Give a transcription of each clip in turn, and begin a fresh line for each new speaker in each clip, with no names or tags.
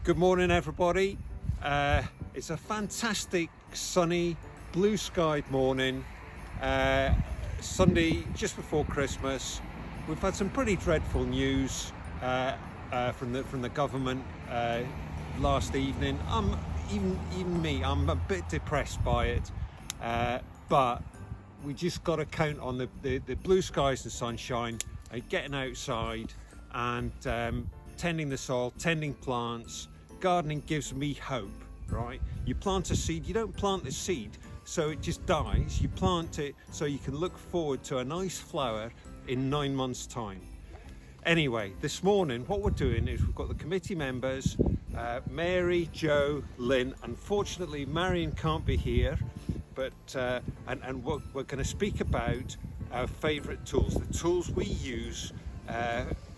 Good morning, everybody. It's a fantastic, sunny, blue-skied morning. Sunday, just before Christmas. We've had some pretty dreadful news from the government last evening. Even me, I'm a bit depressed by it. But we just got to count on the blue skies and sunshine, and getting outside and tending the soil, tending plants. Gardening gives me hope, right? You plant a seed, you don't plant the seed so it just dies. You plant it so you can look forward to a nice flower in 9 months' time. Anyway, this morning what we're doing is we've got the committee members, Mary, Joe, Lynn. Unfortunately, Marion can't be here, but and we're going to speak about our favourite tools, the tools we use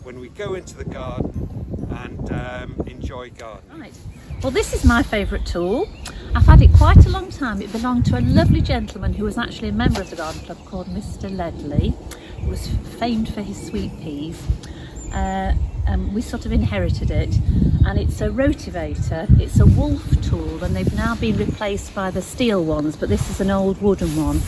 when we go into the garden and enjoy gardening.
Right. Well, this is my favourite tool. I've had it quite a long time. It belonged to a lovely gentleman who was actually a member of the garden club called Mr. Ledley, who was famed for his sweet peas. We sort of inherited it, and it's a rotivator. It's a Wolf tool, and they've now been replaced by the steel ones, but this is an old wooden one,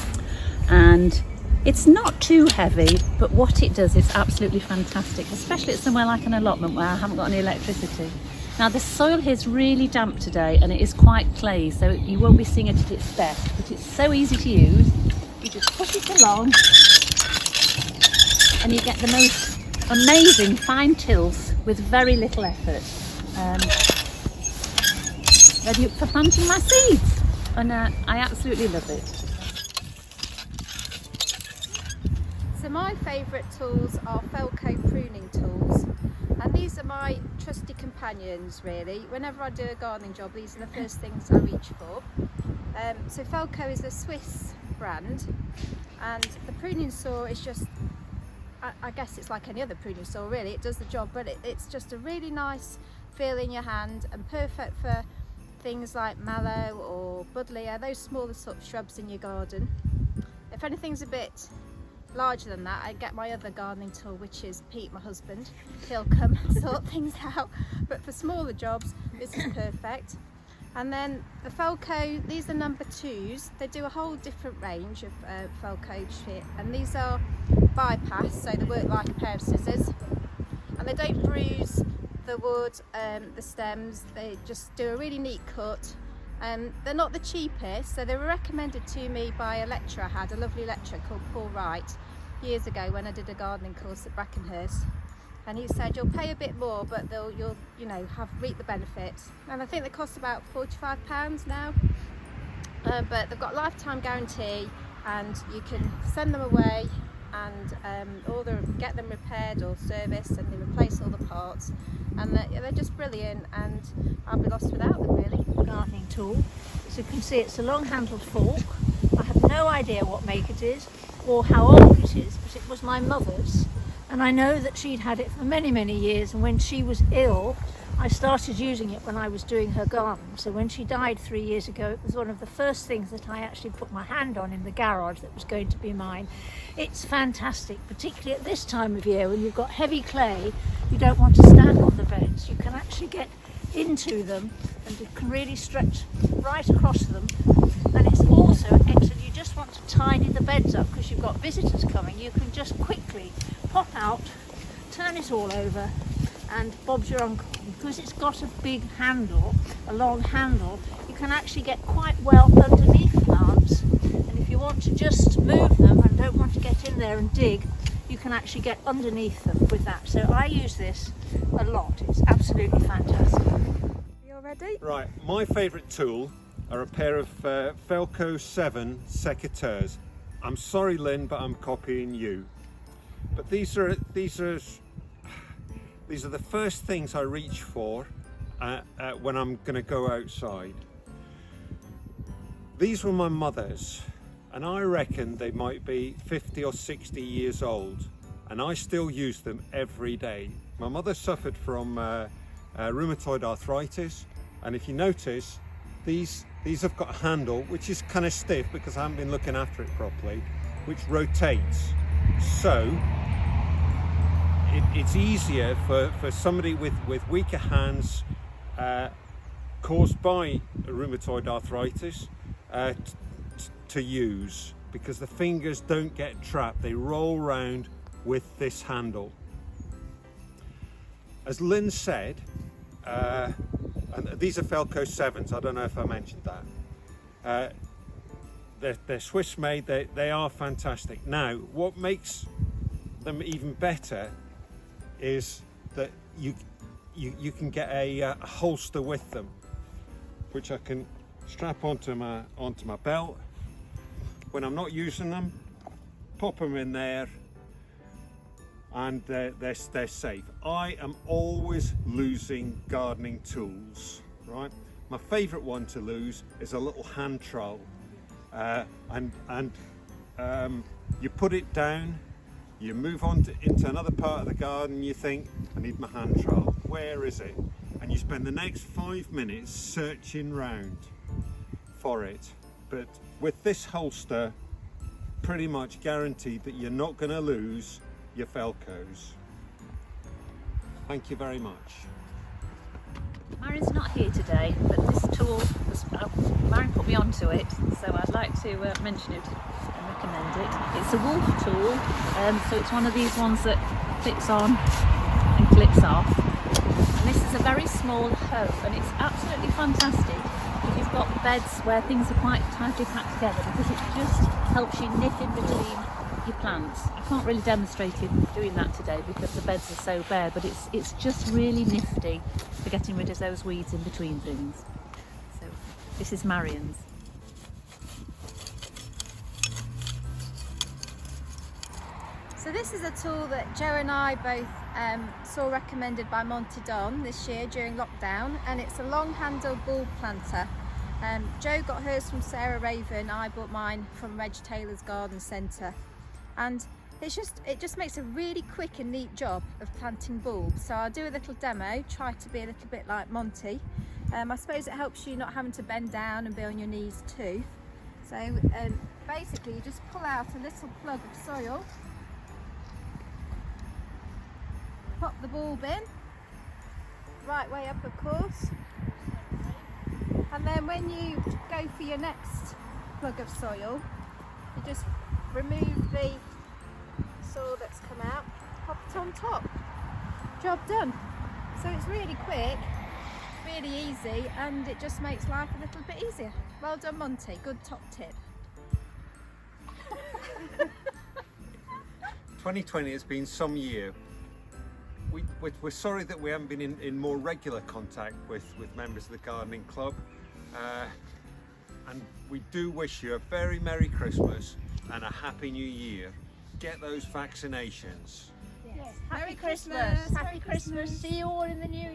and it's not too heavy, but what it does is absolutely fantastic, especially at somewhere like an allotment where I haven't got any electricity. Now the soil here is really damp today, and it is quite clay, so you won't be seeing it at its best, but it's so easy to use. You just push it along and you get the most amazing fine tilth with very little effort. Ready for planting my seeds, and I absolutely love it.
So my favourite tools are Felco pruning tools, and these are my trusty companions really. Whenever I do a gardening job, these are the first things I reach for. So Felco is a Swiss brand, and the pruning saw is just, I guess it's like any other pruning saw really. It does the job, but it's just a really nice feel in your hand and perfect for things like mallow or buddleia, those smaller sort of shrubs in your garden. If anything's a bit larger than that, I get my other gardening tool, which is Pete, my husband. He'll come sort things out, but for smaller jobs this is perfect. And then the Felco, these are number 2s. They do a whole different range of Felco shit, and these are bypass, so they work like a pair of scissors, and they don't bruise the wood, the stems. They just do a really neat cut. They're not the cheapest, so they were recommended to me by a lecturer I had, a lovely lecturer called Paul Wright, years ago when I did a gardening course at Brackenhurst, and he said you'll pay a bit more, but you'll reap the benefits. And I think they cost about £45 now, but they've got a lifetime guarantee, and you can send them away and get them repaired or serviced, and they replace all the parts, and they're just brilliant, and I'll be lost without them really.
Gardening tool. As you can see, it's a long-handled fork. I have no idea what make it is or how old it is, but it was my mother's, and I know that she'd had it for many years, and when she was ill I started using it when I was doing her garden. So when she died 3 years ago, it was one of the first things that I actually put my hand on in the garage that was going to be mine. It's fantastic, particularly at this time of year when you've got heavy clay. You don't want to stand on the beds. You can actually get into them, and you can really stretch right across them. And it's also excellent. You just want to tidy the beds up because you've got visitors coming. You can just quickly pop out, turn it all over, and Bob's your uncle. Because it's got a big handle, a long handle, you can actually get quite well underneath plants, and if you want to just move them and don't want to get in there and dig, you can actually get underneath them with that. So I use this a lot. It's absolutely fantastic.
You all ready?
Right, my favourite tool are a pair of Felco 7 secateurs. I'm sorry, Lynn, but I'm copying you. But these are the first things I reach for when I'm going to go outside. These were my mother's, and I reckon they might be 50 or 60 years old, and I still use them every day. My mother suffered from rheumatoid arthritis, and if you notice, these have got a handle which is kind of stiff because I haven't been looking after it properly, which rotates. So it's easier for somebody with weaker hands caused by rheumatoid arthritis to use, because the fingers don't get trapped, they roll round with this handle. As Lynn said, and these are Felco 7s, I don't know if I mentioned that. They're Swiss made, they are fantastic. Now, what makes them even better is that you can get a holster with them, which I can strap onto my belt when I'm not using them, pop them in there, and they're safe. I am always losing gardening tools, right? My favourite one to lose is a little hand trowel, and you put it down, you move on into another part of the garden, you think, I need my hand trowel, where is it? And you spend the next 5 minutes searching round for it. But with this holster, pretty much guaranteed that you're not going to lose your Felcos. Thank you very much.
Marion's not here today, but this tool was, Marion put me onto it, so I'd like to mention it and recommend it. It's a wolf tool, so it's one of these ones that fits on and clips off. And this is a very small hoe, and it's absolutely fantastic if you've got beds where things are quite tightly packed together, because it just helps you nip in between your plants. I can't really demonstrate it doing that today because the beds are so bare, but it's just really nifty for getting rid of those weeds in between things. So this is Marion's.
So this is a tool that Joe and I both saw recommended by Monty Don this year during lockdown, and it's a long handled bulb planter. Joe got hers from Sarah Raven, I bought mine from Reg Taylor's Garden Centre, and it just makes a really quick and neat job of planting bulbs. So I'll do a little demo, try to be a little bit like Monty. I suppose it helps you not having to bend down and be on your knees too. So basically you just pull out a little plug of soil, pop the bulb in, right way up of course, and then when you go for your next plug of soil, you just remove the soil that's come out, pop it on top, job done. So it's really quick, really easy, and it just makes life a little bit easier. Well done Monty, good top tip.
2020 has been some year. We're sorry that we haven't been in more regular contact with members of the gardening club, and we do wish you a very Merry Christmas and a Happy New Year. Get those vaccinations.
Yes.
Merry Christmas. Happy Christmas. See you all in the new